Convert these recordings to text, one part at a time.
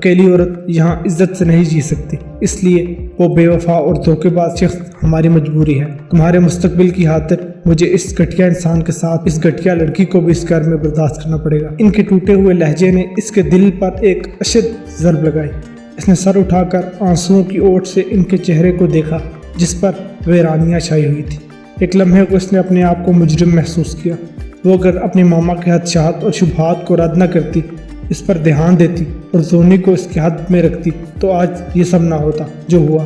اکیلی عورت یہاں عزت سے نہیں جی سکتی، اس لیے وہ بے وفا اور دھوکے باز شخص ہماری مجبوری ہے۔ تمہارے مستقبل کی خاطر مجھے اس گھٹیا انسان کے ساتھ اس گھٹیا لڑکی کو بھی اس گھر میں برداشت کرنا پڑے گا۔ ان کے ٹوٹے ہوئے لہجے نے اس کے دل پر ایک اشد ضرب لگائی۔ اس نے سر اٹھا کر آنسوؤں کی اوٹ سے ان کے چہرے کو دیکھا جس پر ویرانیاں چھائی ہوئی تھی۔ ایک لمحے کو اس نے اپنے آپ کو مجرم محسوس کیا۔ وہ اگر اپنی ماما کے خدشات اور شبہات کو رد نہ کرتی، اس پر دھیان دیتی اور زونی کو اس کے حد میں رکھتی تو آج یہ سب نہ ہوتا جو ہوا۔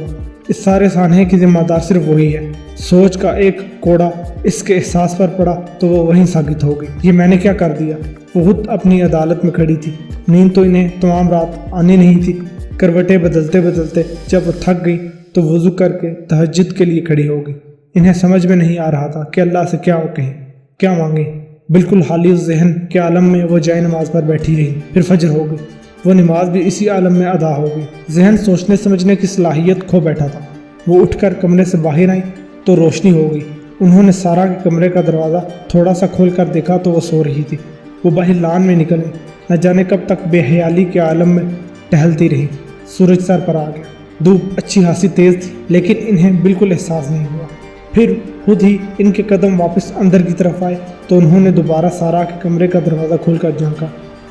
اس سارے سانحے کی ذمہ دار صرف وہی ہے۔ سوچ کا ایک کوڑا اس کے احساس پر پڑا تو وہ وہیں ساکت ہو گئی۔ یہ میں نے کیا کر دیا؟ وہ خود اپنی عدالت میں کھڑی تھی۔ نیند تو انہیں تمام رات آنی نہیں تھی۔ کروٹیں بدلتے بدلتے جب وہ تھک گئی تو وضو کر کے تہجد کے لیے کھڑی ہو گئی۔ انہیں سمجھ میں نہیں آ رہا تھا کہ اللہ سے کیا کہیں، کیا مانگیں۔ بالکل خالی ذہن کے عالم میں وہ جائے نماز پر بیٹھی رہی۔ پھر فجر ہو گئی، وہ نماز بھی اسی عالم میں ادا ہو گئی۔ ذہن سوچنے سمجھنے کی صلاحیت کھو بیٹھا تھا۔ وہ اٹھ کر کمرے سے باہر آئی تو روشنی ہو گئی۔ انہوں نے سارا کے کمرے کا دروازہ تھوڑا سا کھول کر دیکھا تو وہ سو رہی تھی۔ وہ باہر لان میں نکل گئی۔ نہ جانے کب تک بے حیالی کے عالم میں ٹہلتی رہی۔ سورج سر پر آ گیا۔ دھوپ اچھی خاصی تیز تھی لیکن انہیں بالکل احساس نہیں ہوا۔ پھر خود ہی ان کے قدم واپس اندر کی طرف آئے تو انہوں نے دوبارہ سارا کے کمرے کا دروازہ کھول کر جھانکا۔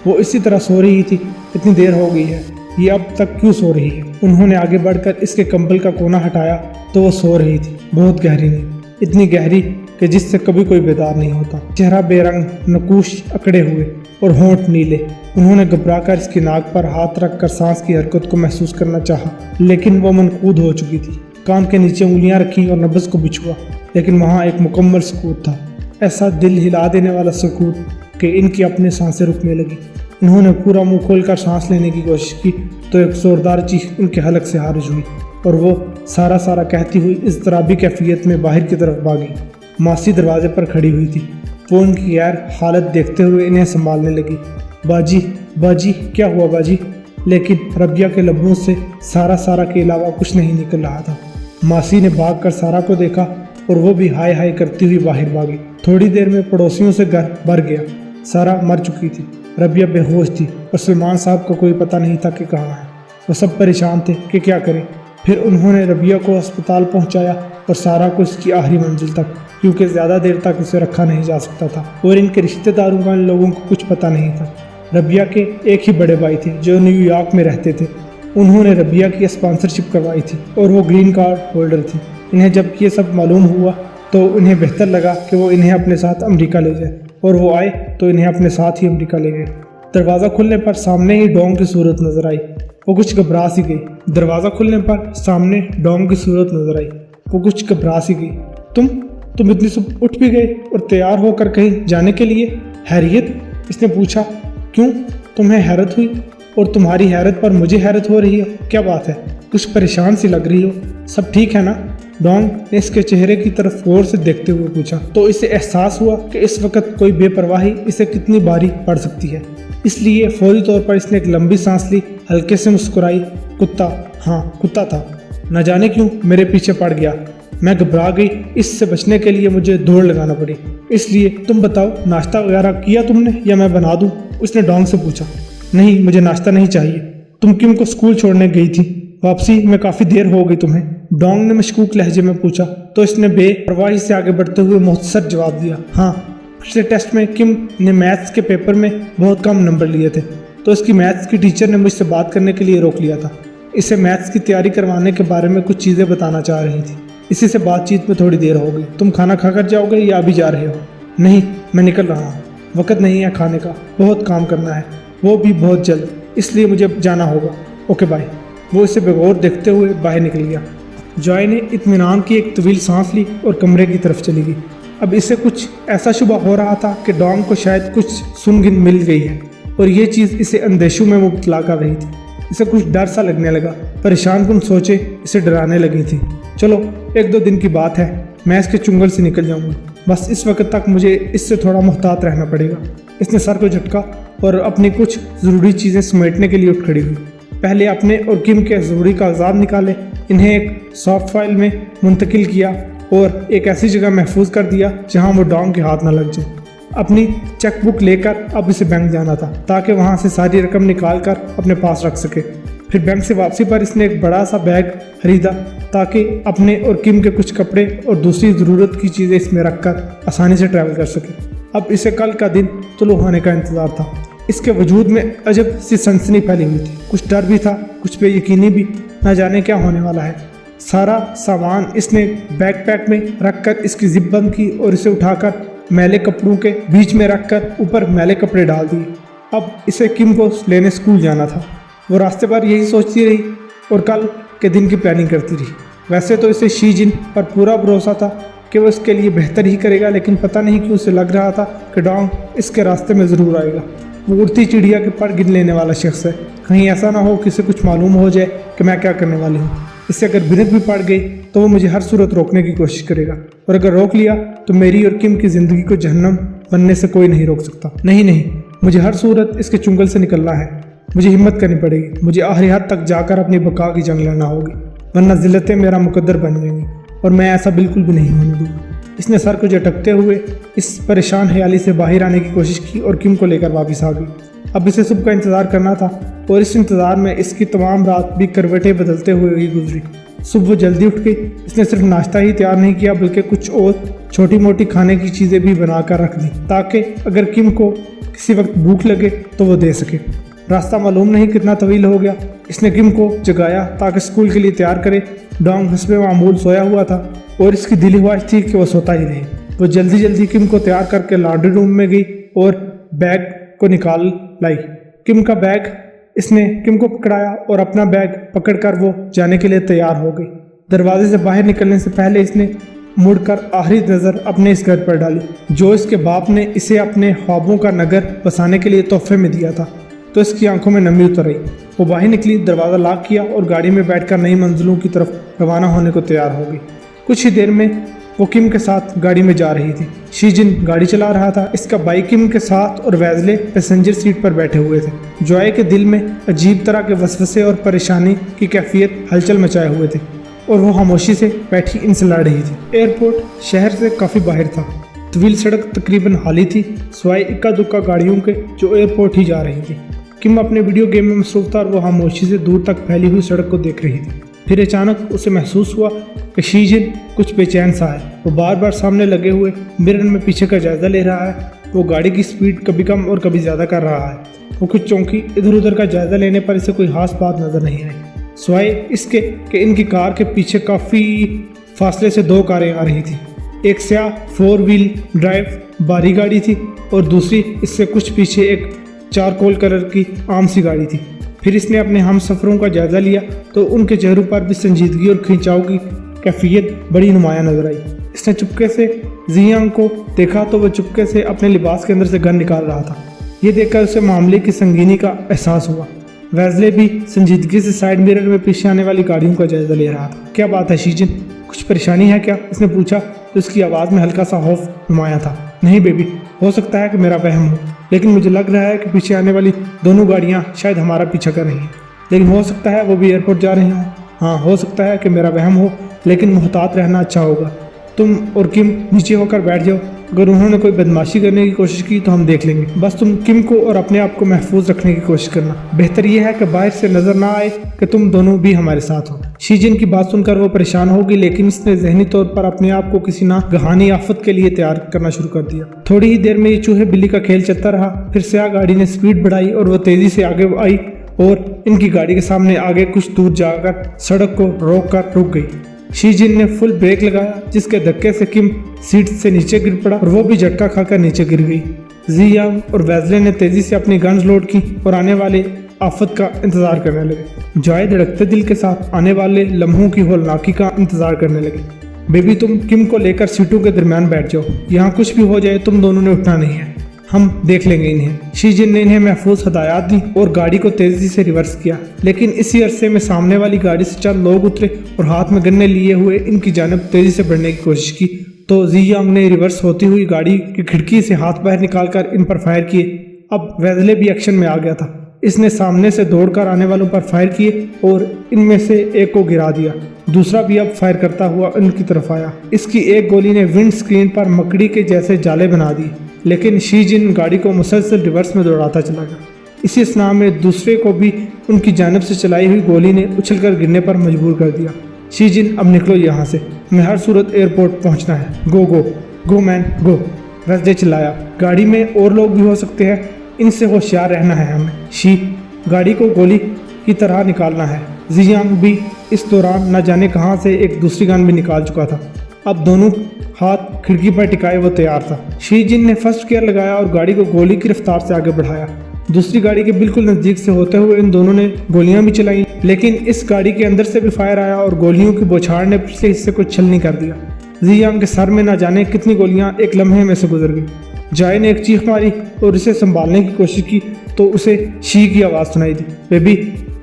وہ اسی طرح سو رہی تھی۔ اتنی دیر ہو گئی ہے، یہ اب تک کیوں سو رہی ہے؟ انہوں نے آگے بڑھ کر اس کے کمبل کا کونا ہٹایا تو وہ سو رہی تھی۔ بہت گہری نیند، اتنی گہری کہ جس سے کبھی کوئی بیدار نہیں ہوتا۔ چہرہ بے رنگ، نقوش اکڑے ہوئے اور ہونٹ نیلے۔ انہوں نے گھبرا کر اس کی ناک پر ہاتھ رکھ کر سانس کی حرکت کو محسوس کرنا چاہا لیکن وہ منقود ہو چکی تھی۔ کان کے نیچے انگلیاں رکھیں اور نبض کو بچھوا، لیکن وہاں ایک مکمل سکوت تھا، ایسا دل ہلا دینے والا سکوت کہ ان کی اپنے سانسیں رکنے لگی۔ انہوں نے پورا منہ کھول کر سانس لینے کی کوشش کی تو ایک زوردار چیخ ان کے حلق سے خارج ہوئی اور وہ سارا کہتی ہوئی اضطرابی کیفیت میں باہر کی طرف بھاگی۔ ماسی دروازے پر کھڑی ہوئی تھی۔ وہ ان کی غیر حالت دیکھتے ہوئے انہیں سنبھالنے لگی۔ باجی کیا ہوا باجی؟ لیکن ربیہ کے لبوں سے سارا کے علاوہ کچھ نہیں نکل رہا تھا۔ ماسی نے بھاگ کر سارا کو دیکھا اور وہ بھی ہائے ہائے کرتی ہوئی باہر بھاگی۔ تھوڑی دیر میں پڑوسیوں سے گھر بھر گیا۔ سارا مر چکی تھی، ربیہ بے ہوش تھی اور سلمان صاحب کو کوئی پتہ نہیں تھا کہ کہاں ہے۔ وہ سب پریشان تھے کہ کیا کریں۔ پھر انہوں نے ربیہ کو ہسپتال پہنچایا اور سارا کو اس کی آخری منزل تک، کیونکہ زیادہ دیر تک اسے رکھا نہیں جا سکتا تھا اور ان کے رشتہ داروں کا ان لوگوں کو کچھ پتہ نہیں تھا۔ ربیہ کے ایک ہی بڑے بھائی تھے جو نیو یارک میں رہتے تھے۔ انہوں نے ربیہ کی اسپانسرشپ کروائی تھی اور وہ گرین کارڈ ہولڈر تھی۔ انہیں جب یہ سب معلوم ہوا تو انہیں بہتر لگا کہ وہ انہیں اپنے ساتھ امریکہ لے جائے، اور وہ آئے تو انہیں اپنے ساتھ ہی امریکہ لے گئے۔ دروازہ کھلنے پر سامنے ہی ڈونگ کی صورت نظر آئی۔ وہ کچھ گھبرا سی گئی۔ دروازہ کھلنے پر سامنے ڈونگ کی صورت نظر آئی۔ وہ کچھ گھبرا سی گئی۔ تم اتنی صبح اٹھ بھی گئے اور تیار ہو کر کہیں جانے کے لیے؟ خیریت؟ اس نے پوچھا۔ کیوں، تمہیں حیرت ہوئی؟ اور تمہاری حیرت پر مجھے حیرت ہو رہی ہے؟ کیا بات ہے؟ کچھ پریشان سی لگ رہی ہو۔ سب ٹھیک ہے نا؟ ڈونگ نے اس کے چہرے کی طرف غور سے دیکھتے ہوئے پوچھا تو اسے احساس ہوا کہ اس وقت کوئی بے پرواہی اسے کتنی بھاری پڑ سکتی ہے۔ اس لیے فوری طور پر اس نے ایک لمبی سانس لی، ہلکے سے مسکرائی۔ کتا تھا، نہ جانے کیوں میرے پیچھے پڑ گیا۔ میں گھبرا گئی، اس سے بچنے کے لیے مجھے دوڑ لگانا پڑی۔ اس لیے تم بتاؤ، ناشتہ وغیرہ کیا تم نے یا میں بنا دوں؟ اس نے ڈونگ سے پوچھا۔ نہیں، مجھے ناشتہ نہیں چاہیے۔ تم کم کو اسکول چھوڑنے گئی تھی؟ واپسی میں کافی دیر ہو گئی تمہیں، ڈونگ نے مشکوک لہجے میں پوچھا تو اس نے بے پرواہی سے آگے بڑھتے ہوئے مختصر جواب دیا۔ ہاں، پچھلے ٹیسٹ میں کم نے میتھس کے پیپر میں بہت کم نمبر لیے تھے تو اس کی میتھس کی ٹیچر نے مجھ سے بات کرنے کے لیے روک لیا تھا۔ اسے میتھس کی تیاری کروانے کے بارے میں کچھ چیزیں بتانا چاہ رہی تھی۔ اسی سے بات چیت میں تھوڑی دیر ہو گئی۔ تم کھانا کھا کر جاؤ گے یا ابھی جا رہے ہو؟ نہیں، میں نکل رہا ہوں، وقت نہیں ہے کھانے کا، بہت کام کرنا ہے، وہ بھی بہت جلد، اس لیے مجھے جانا ہوگا۔ Okay bye. وہ اسے بغور دیکھتے ہوئے باہر نکل گیا۔ جوائے نے اطمینان کی ایک طویل سانس لی اور کمرے کی طرف چلی گئی۔ اب اسے کچھ ایسا شبہ ہو رہا تھا کہ ڈونگ کو شاید کچھ سنگن مل گئی ہے اور یہ چیز اسے اندیشوں میں مبتلا کر رہی تھی۔ اسے کچھ ڈر سا لگنے لگا، پریشان کن سوچے اسے ڈرانے لگی تھی۔ چلو 1-2 دن کی بات ہے، میں اس کے چنگل سے نکل جاؤں گا، بس اس وقت تک مجھے اس سے تھوڑا محتاط رہنا پڑے گا۔ اس نے سر کو جھٹکا اور اپنی کچھ ضروری چیزیں سمیٹنے کے لیے اٹھ کھڑی ہوئی۔ پہلے اپنے اور کم کے ضروری کاغذات نکالے، انہیں ایک سافٹ فائل میں منتقل کیا اور ایک ایسی جگہ محفوظ کر دیا جہاں وہ ڈونگ کے ہاتھ نہ لگ جائے۔ اپنی چیک بک لے کر اب اسے بینک جانا تھا تاکہ وہاں سے ساری رقم نکال کر اپنے پاس رکھ سکے۔ پھر بینک سے واپسی پر اس نے ایک بڑا سا بیگ خریدا تاکہ اپنے اور کم کے کچھ کپڑے اور دوسری ضرورت کی چیزیں اس میں رکھ کر آسانی سے ٹریول کر سکے۔ اب اسے کل کا دن طلوع ہونے کا انتظار تھا۔ اس کے وجود میں عجب سی سنسنی پھیلی ہوئی تھی، کچھ ڈر بھی تھا، کچھ بے یقینی بھی، نہ جانے کیا ہونے والا ہے۔ سارا سامان اس نے بیک پیک میں رکھ کر اس کی زپ بند کی اور اسے اٹھا کر میلے کپڑوں کے بیچ میں رکھ کر اوپر میلے کپڑے ڈال دیے۔ اب اسے کم کو لینے اسکول جانا تھا۔ وہ راستے پر یہی سوچتی رہی اور کل کے دن کی پلاننگ کرتی رہی۔ ویسے تو اسے شی جن پر پورا بھروسہ تھا کہ وہ اس کے لیے بہتر ہی کرے گا، لیکن پتہ نہیں کیوں اسے لگ رہا تھا کہ ڈانگ اس کے راستے میں ضرور آئے گا۔ وہ اڑتی چڑیا کے پر گن لینے والا شخص ہے، کہیں ایسا نہ ہو کہ اسے کچھ معلوم ہو جائے کہ میں کیا کرنے والی ہوں۔ اس سے اگر بنت بھی پڑ گئی تو وہ مجھے ہر صورت روکنے کی کوشش کرے گا، اور اگر روک لیا تو میری اور کم کی زندگی کو جہنم بننے سے کوئی نہیں روک سکتا۔ نہیں، مجھے ہر صورت اس کے چنگل سے نکلنا ہے۔ مجھے ہمت کرنی پڑے گی، مجھے آخری حد تک جا کر اپنی بقا کی جنگ لڑنا ہوگی، ورنہ ذلتیں میرا مقدر بن جائیں گی، اور میں ایسا بالکل بھی نہیں ہونے دوں گا۔ اس نے سر کو جھٹکتے ہوئے اس پریشان خیالی سے باہر آنے کی کوشش کی اور کم کو لے کر واپس آ گئی۔ اب اسے صبح کا انتظار کرنا تھا، اور اس انتظار میں اس کی تمام رات بھی کروٹیں بدلتے ہوئے ہی گزری۔ صبح وہ جلدی اٹھ گئی۔ اس نے صرف ناشتہ ہی تیار نہیں کیا بلکہ کچھ اور چھوٹی موٹی کھانے کی چیزیں بھی بنا کر رکھ دی تاکہ اگر کم کو کسی وقت بھوک لگے تو وہ دے سکے۔ راستہ معلوم نہیں کتنا طویل ہو گیا۔ اس نے کم کو جگایا تاکہ اسکول کے لیے تیار کرے۔ ڈانگ حسب معمول سویا ہوا تھا اور اس کی دلی خواہش تھی کہ وہ سوتا ہی رہے۔ وہ جلدی کم کو تیار کر کے لانڈری روم میں گئی اور بیگ کو نکال لائی۔ کم کا بیگ اس نے کم کو پکڑایا اور اپنا بیگ پکڑ کر وہ جانے کے لیے تیار ہو گئی۔ دروازے سے باہر نکلنے سے پہلے اس نے مڑ کر آخری نظر اپنے اس گھر پر ڈالی جو اس کے باپ نے اسے اپنے خوابوں کا نگر بسانے کے لیے تحفے میں دیا تھا، تو اس کی آنکھوں میں نمی اتر آئی۔ وہ باہر نکلی، دروازہ لاک کیا اور گاڑی میں بیٹھ کر نئی منزلوں کی طرف روانہ ہونے کو تیار ہو گئی۔ کچھ ہی دیر میں وہ کم کے ساتھ گاڑی میں جا رہی تھی۔ شی جن گاڑی چلا رہا تھا، اس کا بھائی کم کے ساتھ اور ویزلے پیسنجر سیٹ پر بیٹھے ہوئے تھے۔ جوائے کے دل میں عجیب طرح کے وسوسے اور پریشانی کی کیفیت ہلچل مچائے ہوئے تھے، اور وہ خاموشی سے بیٹھی ان سے لڑ رہی تھی۔ ایئرپورٹ شہر سے کافی باہر تھا۔ طویل سڑک تقریباً خالی تھی سوائے اکا دکا گاڑیوں کے جو ایئرپورٹ ہی جا رہی تھی۔ کم اپنے ویڈیو گیم میں مصروف تھا اور وہ خاموشی سے دور تک پھیلی ہوئی سڑک کو دیکھ رہی تھی۔ پھر اچانک اسے محسوس ہوا کہ شی جن کچھ بے چین سا ہے۔ وہ بار بار سامنے لگے ہوئے مرر میں پیچھے کا جائزہ لے رہا ہے۔ وہ گاڑی کی سپیڈ کبھی کم اور کبھی زیادہ کر رہا ہے۔ وہ کچھ چونکی ادھر ادھر کا جائزہ لینے پر اسے کوئی خاص بات نظر نہیں آئی سوائے اس کے کہ ان کی کار کے پیچھے کافی فاصلے سے دو کاریں آ رہی تھیں۔ ایک سیاہ 4 ویل ڈرائیو بھاری گاڑی تھی اور دوسری اس سے کچھ پیچھے ایک چارکول کلر کی عام سی گاڑی تھی۔ پھر اس نے اپنے ہم سفروں کا جائزہ لیا تو ان کے چہروں پر بھی سنجیدگی اور کھنچاؤ کی کیفیت بڑی نمایاں نظر آئی۔ اس نے چپکے سے زیانگ کو دیکھا تو وہ چپکے سے اپنے لباس کے اندر سے گن نکال رہا تھا۔ یہ دیکھ کر اسے معاملے کی سنگینی کا احساس ہوا۔ ویزلے بھی سنجیدگی سے سائیڈ مرر میں پیچھے آنے والی گاڑیوں کا جائزہ لے رہا تھا۔ کیا بات ہے شی جن، کچھ پریشانی ہے کیا؟ اس نے پوچھا تو اس کی آواز میں ہلکا سا خوف نمایاں تھا۔ نہیں بیبی، ہو سکتا ہے کہ میرا وہم ہو، لیکن مجھے لگ رہا ہے کہ پیچھے آنے والی دونوں گاڑیاں شاید ہمارا پیچھا کر رہی ہیں، لیکن ہو سکتا ہے وہ بھی ایئرپورٹ جا رہے ہوں۔ ہاں، ہو سکتا ہے کہ میرا وہم ہو، لیکن محتاط رہنا اچھا ہوگا۔ تم اور کم نیچے ہو کر بیٹھ جاؤ، اگر انہوں نے کوئی بدماشی کرنے کی کوشش کی تو ہم دیکھ لیں گے۔ بس تم کم کو اور اپنے آپ کو محفوظ رکھنے کی کوشش کرنا۔ بہتر یہ ہے کہ باہر سے نظر نہ آئے کہ تم دونوں بھی ہمارے ساتھ ہو۔ شی جن کی بات سن کر وہ پریشان ہوگی، لیکن اس نے ذہنی طور پر اپنے آپ کو کسی ناگہانی آفت کے لیے تیار کرنا شروع کر دیا۔ تھوڑی ہی دیر میں یہ چوہے بلی کا کھیل چلتا رہا۔ پھر سیاہ گاڑی نے سپیڈ بڑھائی اور وہ تیزی سے آگے آئی اور ان کی گاڑی کے سامنے آگے کچھ دور جا کر سڑک کو روک کر رک گئی۔ شی جن نے فل بریک لگایا، جس کے دھکے سے کم سیٹ سے نیچے گر پڑا اور وہ بھی جھٹکا کھا کر نیچے گر گئی۔ زی یانگ اور ویزلے نے تیزی سے اپنی گنز لوڈ کی اور آنے والے آفت کا انتظار کرنے لگے۔ جوائے دھڑکتے دل کے ساتھ آنے والے لمحوں کی ہولناکی کا انتظار کرنے لگے۔ بیبی، تم کم کو لے کر سیٹوں کے درمیان بیٹھ جاؤ، یہاں کچھ بھی ہو جائے تم دونوں نے اٹھنا نہیں ہے، ہم دیکھ لیں گے انہیں۔ شی جن نے انہیں محفوظ ہدایات دی اور گاڑی کو تیزی سے ریورس کیا، لیکن اسی عرصے میں سامنے والی گاڑی سے چند لوگ اترے اور ہاتھ میں گنے لیے ہوئے ان کی جانب تیزی سے بڑھنے کی کوشش کی، تو زی یانگ نے ریورس ہوتی ہوئی گاڑی کی کھڑکی سے ہاتھ باہر نکال کر ان پر فائر کیے۔ اب ویزلے بھی ایکشن میں آ گیا تھا۔ اس نے سامنے سے دوڑ کر آنے والوں پر فائر کیے اور ان میں سے ایک کو گرا دیا۔ دوسرا بھی اب فائر کرتا ہوا ان کی طرف آیا۔ اس کی ایک گولی نے ونڈ سکرین پر مکڑی کے جیسے جالے بنا دی، لیکن شی جن گاڑی کو مسلسل ریورس میں دوڑاتا چلا گیا۔ اسی اثناء میں دوسرے کو بھی ان کی جانب سے چلائی ہوئی گولی نے اچھل کر گرنے پر مجبور کر دیا۔ شی جن اب نکلو یہاں سے، ہمیں ہر صورت ایئرپورٹ پہنچنا ہے، گو گو گو مین گو۔ ویزلے چلایا، گاڑی میں اور لوگ بھی ہو سکتے ہیں، ان سے ہوشیار رہنا ہے ہمیں۔ شی، گاڑی کو گولی کی طرح نکالنا ہے۔ زیانگ بھی اس دوران نہ جانے کہاں سے ایک دوسری گن بھی نکال چکا تھا۔ اب دونوں ہاتھ کھڑکی پر ٹکائے وہ تیار تھا۔ شی جن نے فرسٹ گیئر لگایا اور گاڑی کو گولی کی رفتار سے آگے بڑھایا۔ دوسری گاڑی کے بالکل نزدیک سے ہوتے ہوئے ان دونوں نے گولیاں بھی چلائیں، لیکن اس گاڑی کے اندر سے بھی فائر آیا اور گولیوں کی بوچھاڑ نے پچھلے حصے کو چھلنی کر دیا۔ زیانگ کے سر میں نہ جانے کتنی گولیاں ایک لمحے میں سے گزر گئی۔ جائے نے ایک چیخ ماری اور اسے سنبھالنے کی کوشش کی تو اسے شی کی آواز سنائی دی، بیبی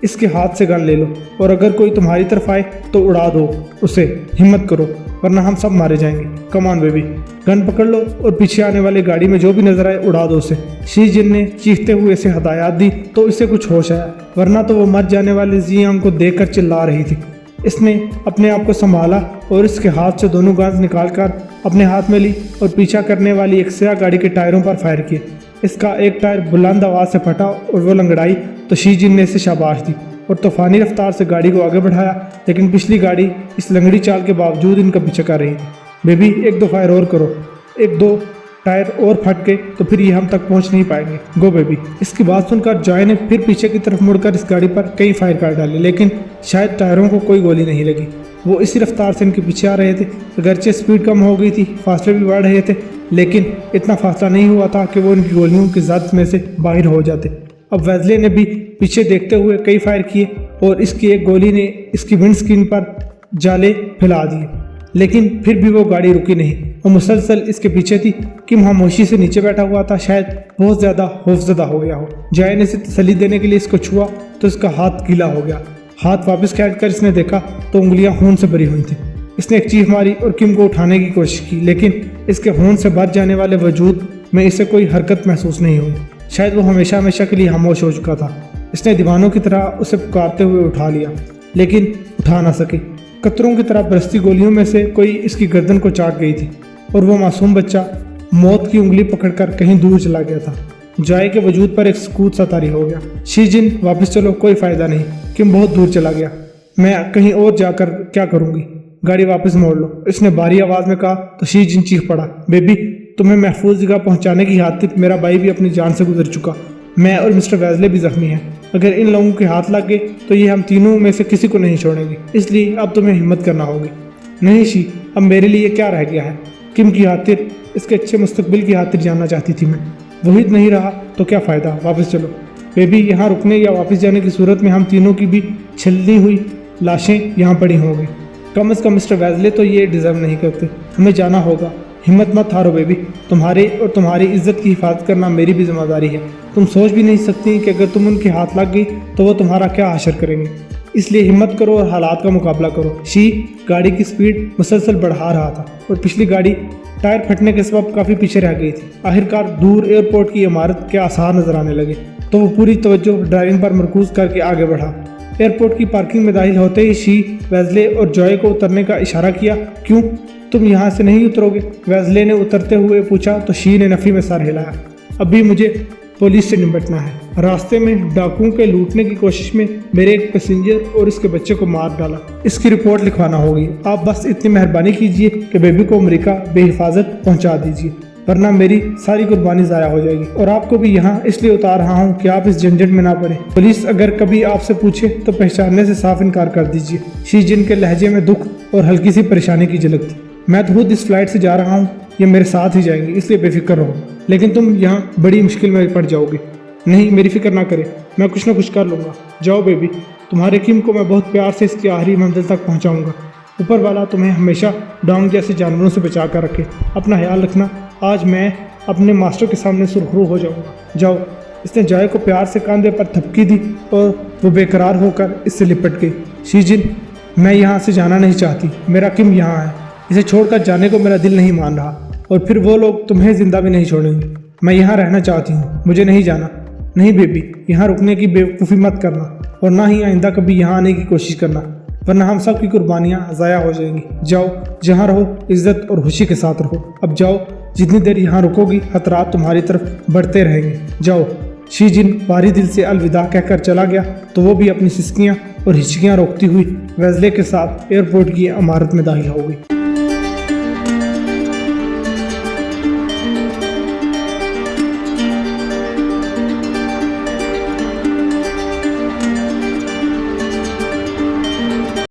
اس کے ہاتھ سے گن لے لو اور اگر کوئی تمہاری طرف آئے تو اڑا دو اسے، ہمت کرو ورنہ ہم سب مارے جائیں گے، کم آن بیبی، گن پکڑ لو اور پیچھے آنے والی گاڑی میں جو بھی نظر آئے اڑا دو اسے۔ شی جن نے چیختے ہوئے اسے ہدایات دی تو اسے کچھ ہوش آیا، ورنہ تو وہ مر جانے والے زیانگ کو دیکھ کر چلا رہی تھی۔ اس نے اپنے آپ کو سنبھالا اور اس کے ہاتھ سے دونوں گنز نکال کر اپنے ہاتھ میں لی اور پیچھا کرنے والی ایک سیاہ گاڑی کے ٹائروں پر فائر کیے۔ اس کا ایک ٹائر بلند آواز سے پھٹا اور وہ لنگڑائی تو شی جن نے اسے شاباش دی اور طوفانی رفتار سے گاڑی کو آگے بڑھایا، لیکن پچھلی گاڑی اس لنگڑی چال کے باوجود ان کا پیچھا کر رہی تھی۔ بیبی ایک دو فائر اور کرو، ایک دو ٹائر اور پھٹ گئے تو پھر یہ ہم تک پہنچ نہیں پائیں گے، گو بیبی۔ اس کی بات سن کر جائے نے پھر پیچھے کی طرف مڑ کر اس گاڑی پر کئی فائر کر ڈالے، لیکن شاید ٹائروں کو کوئی گولی نہیں لگی۔ وہ اسی رفتار سے ان کے پیچھے آ رہے تھے، اگرچہ سپیڈ کم ہو گئی تھی، فاصلے بھی بڑھ رہے تھے، لیکن اتنا فاصلہ نہیں ہوا تھا کہ وہ ان کی گولیوں کی زد میں سے باہر ہو جاتے۔ اب ویزلے نے بھی پیچھے دیکھتے ہوئے کئی فائر کیے اور اس کی ایک گولی نے اس کی ونڈ سکرین پر جالے پھیلا دیے، لیکن پھر بھی وہ گاڑی رکی نہیں، وہ مسلسل اس کے پیچھے تھی۔ کم خاموشی سے نیچے بیٹھا ہوا تھا، شاید بہت زیادہ خوفزدہ ہو گیا ہو۔ جائے نے اسے تسلی دینے کے لیے اس کو چھوا تو اس کا ہاتھ گیلا ہو گیا۔ ہاتھ واپس کھینچ کر اس نے دیکھا تو انگلیاں خون سے بھری ہوئی تھیں۔ اس نے ایک چیخ ماری اور کم کو اٹھانے کی کوشش کی، لیکن اس کے خون سے بھر جانے والے وجود میں اسے کوئی حرکت محسوس نہیں ہوئی۔ شاید وہ ہمیشہ ہمیشہ کے لیے خاموش ہو چکا تھا۔ اس نے دیوانوں کی طرح اسے پکارتے ہوئے اٹھا لیا، لیکن اٹھا نہ سکی۔ قطروں کی طرح برستی گولیوں میں سے کوئی اس کی گردن کو چاٹ گئی تھی اور وہ معصوم بچہ موت کی انگلی پکڑ کر کہیں دور چلا گیا تھا۔ جائے کے وجود پر ایک سکوت سا طاری ہو گیا۔ شی جن واپس چلو، کوئی فائدہ نہیں، کم بہت دور چلا گیا، میں کہیں اور جا کر کیا کروں گی، گاڑی واپس موڑ لو، اس نے بھاری آواز میں کہا تو شی جن چیخ پڑا، بیبی تمہیں محفوظ جگہ پہنچانے کی خاطر میرا بھائی بھی اپنی جان سے گزر چکا، میں اور مسٹر ویزلے بھی زخمی ہیں، اگر ان لوگوں کے ہاتھ لگ گئے تو یہ ہم تینوں میں سے کسی کو نہیں چھوڑیں گے، اس لیے اب تمہیں ہمت کرنا ہوگی۔ نہیں شی، اب میرے لیے کیا رہ گیا ہے، کم کی خاطر، اس کے اچھے مستقبل کی خاطر جاننا چاہتی تھی میں، وہی نہیں رہا تو کیا فائدہ، واپس چلو۔ بیبی یہاں رکنے یا واپس جانے کی صورت میں ہم تینوں کی بھی چھلنی ہوئی لاشیں یہاں پڑی ہوں گی، کم از کم مسٹر ویزلے تو یہ ڈیزرو نہیں کرتے، ہمیں جانا ہوگا، ہمت مت ہارو بیبی، تمہارے اور تمہاری عزت کی حفاظت کرنا میری بھی ذمہ داری ہے، تم سوچ بھی نہیں سکتی کہ اگر تم ان کے ہاتھ لگ گئی تو وہ تمہارا کیا حشر کریں گے، اس لیے ہمت کرو اور حالات کا مقابلہ کرو۔ شی گاڑی کی سپیڈ مسلسل بڑھا رہا تھا اور پچھلی گاڑی ٹائر پھٹنے کے سبب کافی پیچھے رہ گئی تھی۔ آخرکار دور ایئرپورٹ کی عمارت کے آثار نظر آنے لگے تو وہ پوری توجہ ڈرائیونگ پر مرکوز کر کے آگے بڑھا۔ ایئرپورٹ کی پارکنگ میں داخل ہوتے ہی شی ویزلے اور جوائے کو اترنے کا اشارہ کیا۔ کیوں، تم یہاں سے نہیں اترو گے؟ ویزلے نے اترتے ہوئے پوچھا تو شی نے نفی میں سر ہلایا۔ ابھی مجھے پولیس سے نمٹنا ہے، راستے میں ڈاکوؤں کے لوٹنے کی کوشش میں میرے ایک پیسنجر اور اس کے بچے کو مار ڈالا، اس کی رپورٹ لکھوانا ہوگی، آپ بس اتنی مہربانی کیجئے کہ بیبی کو امریکہ بے حفاظت پہنچا دیجئے، ورنہ میری ساری قربانی ضائع ہو جائے گی، اور آپ کو بھی یہاں اس لیے اتار رہا ہوں کہ آپ اس جھنجھٹ میں نہ پڑیں، پولیس اگر کبھی آپ سے پوچھے تو پہچاننے سے صاف انکار کر دیجئے۔ شی جن کے لہجے میں دکھ اور ہلکی سی پریشانی کی جھلک تھی۔ میں تو خود اس فلائٹ سے جا رہا ہوں، یہ میرے ساتھ ہی جائیں گے، اس لیے بے فکر رہو، لیکن تم یہاں بڑی مشکل میں پڑ جاؤ گے۔ نہیں، میری فکر نہ کرے، میں کچھ نہ کچھ کر لوں گا، جاؤ بیبی، تمہارے کم کو میں بہت پیار سے اس کی آخری منزل تک پہنچاؤں گا، اوپر والا تمہیں ہمیشہ ڈانگ جیسے جانوروں سے بچا کر رکھے، اپنا خیال رکھنا، آج میں اپنے ماسٹر کے سامنے سرخرو ہو جاؤں گا، جاؤ۔ اس نے جائے کو پیار سے کاندھے پر تھپکی دی اور وہ بے قرار ہو کر اس سے لپٹ گئی۔ شی جن، میں یہاں سے جانا نہیں چاہتی، میرا کم یہاں ہے، اسے چھوڑ کر جانے کو میرا دل نہیں مان رہا، اور پھر وہ لوگ تمہیں زندہ بھی نہیں چھوڑیں گے، میں یہاں رہنا چاہتی ہوں، مجھے نہیں جانا۔ نہیں بیبی، یہاں رکنے کی بیوقوفی مت کرنا اور نہ ہی آئندہ کبھی یہاں آنے کی کوشش کرنا، ورنہ ہم سب کی قربانیاں ضائع ہو جائیں گی۔ جاؤ، جہاں رہو عزت اور خوشی کے ساتھ رہو۔ اب جاؤ، جتنی دیر یہاں رکو گی خطرات تمہاری طرف بڑھتے رہیں گے۔ جاؤ۔ شی جن بھاری دل سے الوداع کہہ کر چلا گیا تو وہ بھی اپنی سسکیاں اور ہچکیاں روکتی ہوئی ویزلے کے ساتھ ایئرپورٹ کی عمارت میں داخل ہو گئی۔